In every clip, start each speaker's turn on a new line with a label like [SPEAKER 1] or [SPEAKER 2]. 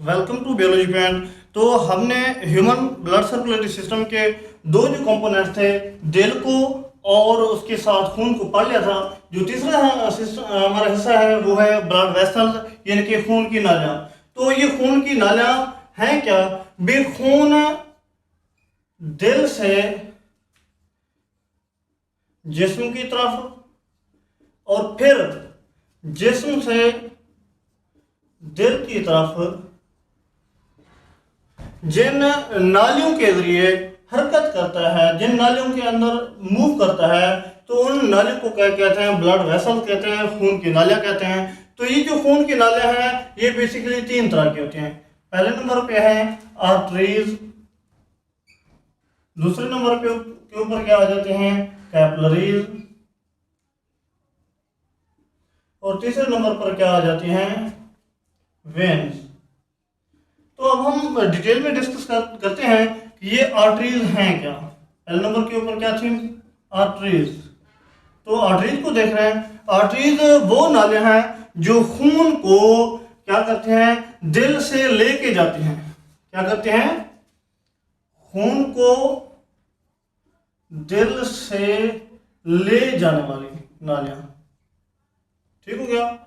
[SPEAKER 1] Welcome to biology point. तो हमने human blood circulatory system के दो जो कंपोनेंट्स थे, दिल को और उसके साथ खून को पढ़ लिया था। जो तीसरा सिस्टम हमारा हिस्सा है वो है ब्लड वेसल, यानी कि खून की नालियाँ। तो ये खून की नालियाँ हैं क्या? बे खून दिल से जिस्म की तरफ और फिर जिस्म से दिल की तरफ जिन नालियों के जरिए हरकत करता है, जिन नालियों के अंदर मूव करता है, तो उन नालियों को क्या कहते हैं? ब्लड वेसल कहते हैं, खून की नालियां कहते हैं। तो ये जो खून की नालियां हैं ये बेसिकली तीन तरह की होती हैं। पहले नंबर पे है आर्टरीज, दूसरे नंबर पे के ऊपर क्या आ जाते हैं? कैपिलरीज, और तीसरे नंबर पर क्या आ जाती हैं? वेन्स। तो अब हम डिटेल में डिस्कस करते हैं कि ये आर्टरीज हैं क्या। पहले नंबर के ऊपर क्या थी? आर्टरीज। तो आर्टरीज को देख रहे हैं। आर्टरीज वो नाले हैं जो खून को क्या करते हैं? दिल से लेके जाते हैं। क्या करते हैं? खून को दिल से ले जाने वाली नालियां। ठीक हो गया?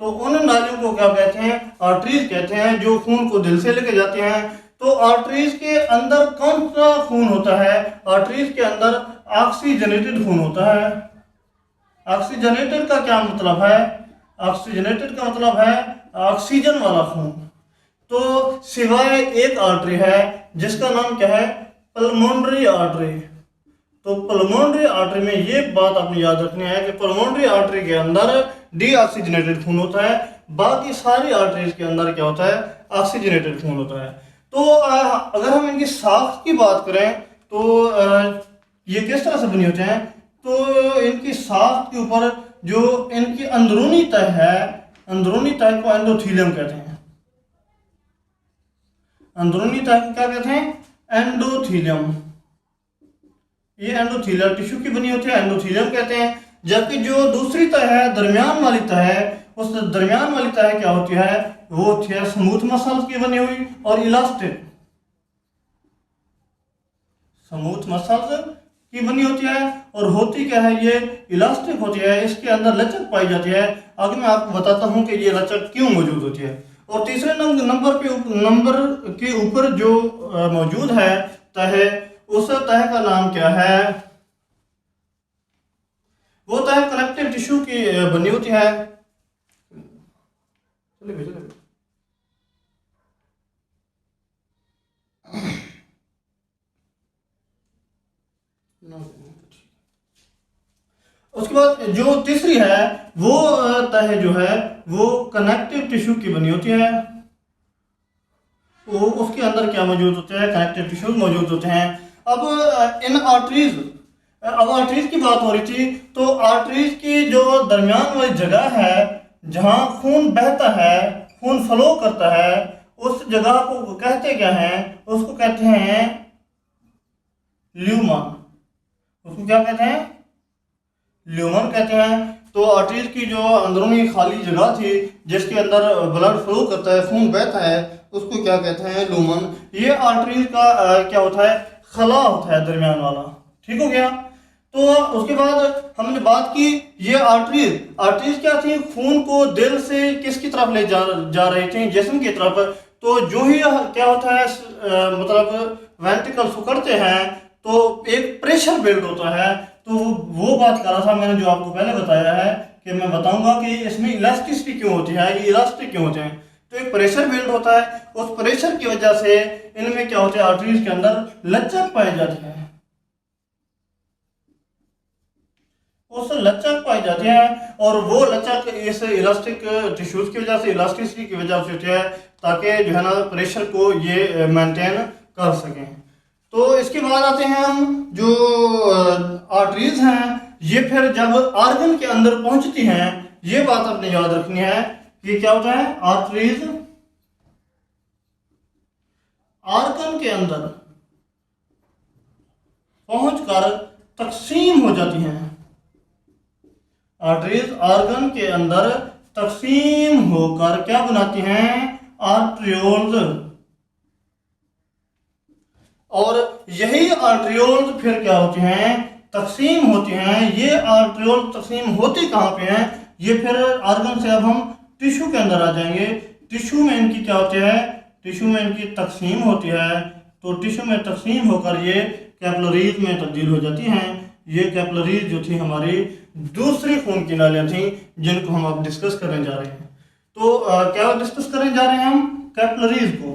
[SPEAKER 1] तो उन नालियों को क्या कहते हैं? आर्टरीज कहते हैं, जो खून को दिल से लेके जाते हैं। तो आर्टरीज के अंदर कौन सा खून होता है? आर्टरीज के अंदर ऑक्सीजनेटेड खून होता है। ऑक्सीजनेटेड का क्या मतलब है? ऑक्सीजनेटेड का मतलब है ऑक्सीजन वाला खून। तो सिवाय एक आर्टरी है जिसका नाम क्या है? Pulmonary artery. तो पल्मोनरी आर्टरी में ये बात आपने याद रखनी है कि पल्मोनरी आर्टरी के अंदर डीऑक्सीजनेटेड खून होता है, बाकी सारी आर्टरीज के अंदर क्या होता है? ऑक्सीजनेटेड खून होता है। तो अगर हम इनकी साख्त की बात करें तो ये किस तरह से बनी होते हैं? तो इनकी साख्त के ऊपर जो इनकी अंदरूनी तह है, अंदरूनी तह को एंडोथीलियम कहते हैं। अंदरूनी तह को क्या कहते हैं? एंडोथीलियम। ये एंडोथीलियल टिश्यू की बनी होती है, एंडोथीलियम कहते हैं। जबकि जो दूसरी तह है, दरमियान वाली तह है, उस दरमियान वाली तह क्या होती है? वो होती है स्मूथ मसल्स की बनी हुई और इलास्टिक। स्मूथ मसल्स की बनी होती है और होती क्या है? ये इलास्टिक होती है, इसके अंदर लचक पाई जाती है। आगे मैं आपको बताता हूं कि ये लचक क्यों मौजूद होती है। और तीसरे नंबर के ऊपर जो मौजूद है तह, उस तह का नाम क्या है? वो तह कनेक्टिव टिश्यू की बनी होती है। उसके बाद जो तीसरी है वो तह जो है वो कनेक्टिव टिश्यू की बनी होती है। वो उसके अंदर क्या मौजूद होते हैं? कनेक्टिव टिश्यूज मौजूद होते हैं। अब इन आर्टरीज, अब आर्टरीज की बात हो रही थी, तो आर्टरीज की जो दरमियान वाली जगह है जहां खून बहता है, खून फ्लो करता है, उस जगह को कहते क्या हैं? उसको कहते हैं ल्यूमन। उसको क्या कहते हैं? ल्यूमन कहते हैं। तो आर्टरीज की जो अंदरूनी खाली जगह थी जिसके अंदर ब्लड फ्लो करता है, खून बहता है, उसको क्या कहते हैं? ल्यूमन। ये आर्टरीज का क्या होता है? खला होता है दरमियान वाला। ठीक हो गया? तो उसके बाद हमने बात की ये आर्टरीज क्या थी? खून को दिल से किसकी तरफ ले जा रही थी? जिस्म की तरफ। तो जो ही क्या होता है मतलब वेंट्रिकल सुकड़ते हैं तो एक प्रेशर बिल्ड होता है। तो वो बात कर रहा था मैंने, जो आपको पहले बताया है कि मैं बताऊंगा कि इसमें इलास्टिसिटी क्यों होती है, ये इलास्टिक क्यों होते हैं। तो एक प्रेशर बिल्ड होता है, उस प्रेशर की वजह से इनमें क्या होता है? आर्टरीज के अंदर लचक पाई जाती है। उस लचक पाई जाती है और वो लचक इस इलास्टिक टिश्यूज की वजह से, इलास्टिसिटी की वजह से होती है, ताकि जो है ना प्रेशर को ये मेंटेन कर सकें। तो इसके बाद आते हैं हम जो आर्टरीज हैं, ये फिर जब आर्गन के अंदर पहुंचती हैं, ये बात आपने याद रखनी है कि क्या होता है? आर्टरीज आर्गन के अंदर पहुंचकर तकसीम हो जाती हैं। आर्टरीज आर्गन के अंदर तकसीम होकर क्या बनाती हैं? आर्ट्रियोल्स, और यही आर्ट्रियोल्स फिर क्या होते हैं, तकसीम होते हैं। ये आर्ट्रियोल्स तकसीम होती कहाँ पे हैं, ये फिर ऑर्गन से अब हम टिश्यू के अंदर आ जाएंगे। टिश्यू में इनकी क्या होती है, टिश्यू में इनकी तकसीम होती है। तो टिश्यू में तकसीम होकर ये कैपिलरीज में तब्दील हो जाती हैं। ये कैपिलरीज जो थी हमारी दूसरी खून की नालियाँ थी, जिनको हम अब डिस्कस करने जा रहे हैं। तो क्या डिस्कस करने जा रहे हैं हम, कैपिलरीज को।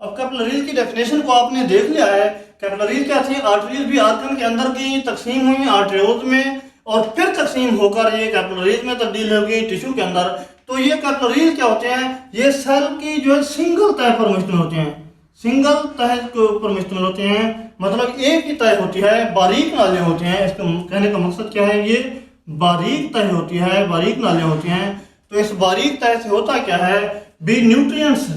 [SPEAKER 1] अब कैपिलरीज की डेफिनेशन को आपने देख लिया है। कैपिलरीज क्या थी, आर्टरीज भी आर्गन के अंदर की तकसीम हुई आर्टरियोल्स में, और फिर तकसीम होकर ये कैपिलरीज में तब्दील हो गई टिश्यू के अंदर। तो ये कैपिलरीज क्या होते हैं, ये सेल की जो है सिंगल तह पर मुश्तमिल होते हैं, सिंगल तह के ऊपर मुश्तमिल होते हैं। मतलब एक ही तह होती है, बारीक नालियाँ होती हैं। इसका कहने का मकसद क्या है, ये बारीक तह होती है, बारीक नालियाँ होती हैं। तो इस बारीक तह से होता क्या है, बी न्यूट्रिएंट्स,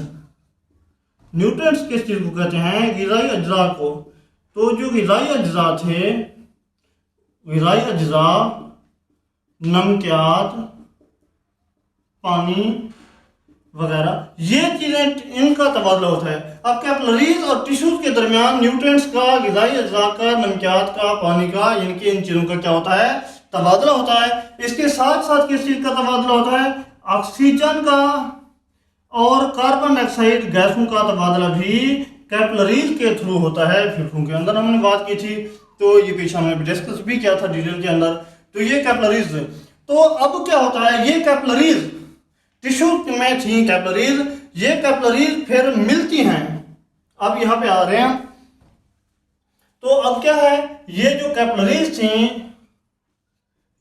[SPEAKER 1] न्यूट्रिएंट्स किस चीज को कहते हैं, ग़िज़ाई अज्जा को। तो जो ग़िज़ाई अज्जा थे, ग़िज़ाई अज्जा, नमकियात, पानी वगैरह, ये चीजें इनका तबादला होता है। अब कैपिलरीज और टिश्यूज के दरमियान न्यूट्रिएंट्स का, ग़िज़ाई अज्जा का, नमकियात का, पानी का, इनकी इन चीजों का क्या होता है, तबादला होता है। इसके साथ साथ किस चीज का तबादला होता है, ऑक्सीजन का और कार्बन डाइऑक्साइड गैसों का तबादला भी कैपिलरीज के थ्रू होता है। फेफड़ों के अंदर हमने बात की थी, तो ये पीछे हमने डिस्कस भी किया था डिटेल के अंदर। तो ये कैपिलरीज, तो अब क्या होता है, ये कैपिलरीज टिश्यू में थी कैपिलरीज, ये कैपिलरीज फिर मिलती हैं। अब यहाँ पे आ रहे हैं, तो अब क्या है, ये जो कैपिलरीज थी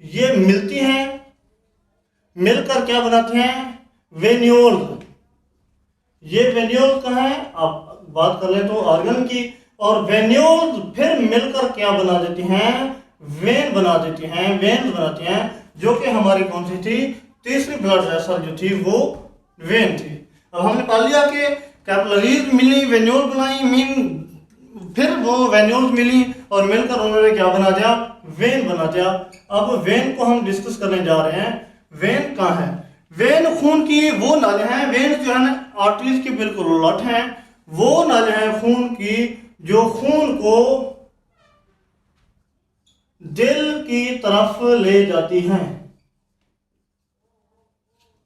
[SPEAKER 1] ये मिलती हैं, मिलकर क्या बनाती हैं, वेन्यूल्स। ये वेन्यूल्स कहाँ है, आप बात कर ले तो ऑर्गन की, और वेन्यूल्स फिर मिलकर क्या बना देती हैं, वेन बना देती हैं, वेन्स बनाती हैं, जो कि हमारी कौन सी थी, तीसरी ब्लड वेसल जो थी वो वेन थी। अब हमने पा लिया कि कैपिलरीज मिली, वेन्यूल बनाई, फिर वो वेन्यूल्स मिली और मिलकर उन्होंने क्या बना दिया, वेन बना दिया। अब वेन को हम डिस्कस करने जा रहे हैं। वेन कहाँ है, वेन खून की वो नाले हैं, वेन जो है ना आर्टरीज की बिल्कुल उलट हैं, वो नाले हैं खून की जो खून को दिल की तरफ ले जाती हैं।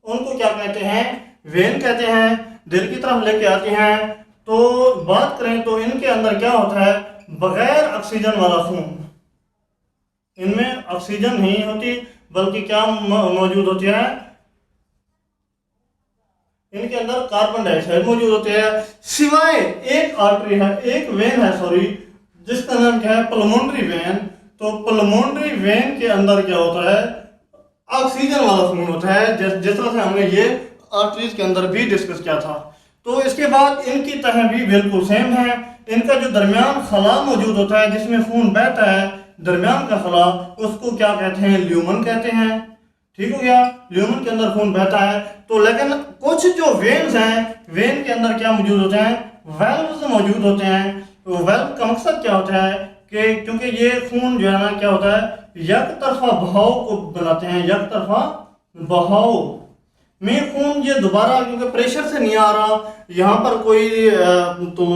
[SPEAKER 1] उनको क्या कहते हैं, वेन कहते हैं, दिल की तरफ लेके आती हैं। तो बात करें तो इनके अंदर क्या होता है, बगैर ऑक्सीजन वाला खून, इनमें ऑक्सीजन नहीं होती बल्कि क्या मौजूद होती है, इनके अंदर कार्बन डाइऑक्साइड मौजूद होते हैं। सिवाय एक आर्टरी है, एक वेन है सॉरी, जिसका नाम क्या है, पल्मोनरी वेन। तो पल्मोनरी वेन के अंदर क्या होता है, ऑक्सीजन वाला खून होता है, जिस तरह से हमने ये आर्टरीज के अंदर भी डिस्कस किया था। तो इसके बाद इनकी तह भी बिल्कुल सेम है। इनका जो दरमियान खला मौजूद होता है जिसमें खून बहता है, दरमियान का खला, उसको क्या कहते हैं, ल्यूमन कहते हैं। ठीक हो गया, ल्यूमन के अंदर खून बहता है। तो लेकिन कुछ जो वेन्स हैं, वेन के अंदर क्या मौजूद होते हैं, वेल्व्स मौजूद होते हैं। तो वेल्व का मकसद क्या होता है कि क्योंकि ये खून जो है ना क्या होता है, एक तरफा बहाव को बनाते हैं, एक तरफा बहाव में खून ये दोबारा, क्योंकि प्रेशर से नहीं आ रहा, यहाँ पर कोई तो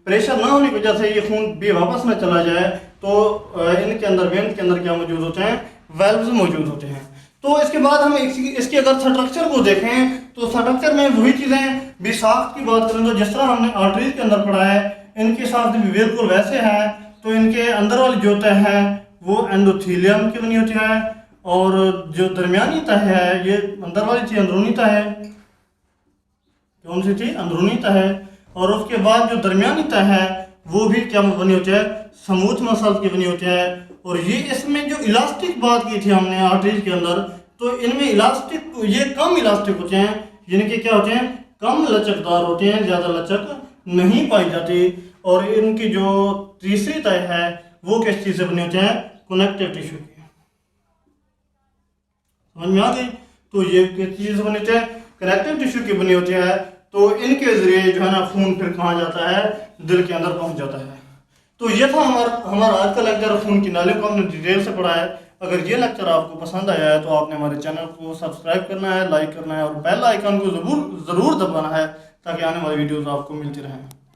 [SPEAKER 1] प्रेशर ना होने की वजह से ये खून भी वापस ना चला जाए। तो इनके अंदर, वेन के अंदर क्या मौजूद होते हैं, वेल्व्स मौजूद होते हैं। तो इसके बाद हम इसके अगर स्ट्रक्चर को देखें तो स्ट्रक्चर में वही चीज़ें भी, साख्त की बात करें तो जिस तरह हमने आर्टरीज के अंदर पढ़ा है, इनकी साख्त भी बिल्कुल वैसे है। तो इनके अंदर वाली जो तह है वो एंडोथीलियम की बनी होती है, और जो दरमियानी तह है, ये अंदर वाली थी अंदरूनी तह है, कौन सी थी, अंदरूनी तह है। और उसके बाद जो दरमियानी तह है वो भी क्या बनी होती है, स्मूथ मसल की बनी होती है। और ये इसमें जो इलास्टिक बात की थी हमने आर्टरीज के अंदर, तो इनमें इलास्टिक, ये कम इलास्टिक होते हैं, जिनके क्या होते हैं, कम लचकदार होते हैं, ज़्यादा लचक नहीं पाई जाती। और इनकी जो तीसरी तह है वो किस चीज़ से बनी होती है, कनेक्टिव टिश्यू की। समझ में आ गई, तो ये किस चीज़ से बनी होती है, कनेक्टिव टिश्यू की बनी होती है। तो इनके जरिए जो है ना खून फिर कहाँ जाता है, दिल के अंदर पहुँच जाता है। तो ये था हमारा आज का लेक्चर, खून की नालियों को हमने डिटेल से पढ़ा है। अगर ये लेक्चर आपको पसंद आया है तो आपने हमारे चैनल को सब्सक्राइब करना है, लाइक करना है और बेल आइकन को ज़रूर दबाना है ताकि आने वाली वीडियोस आपको मिलती रहें।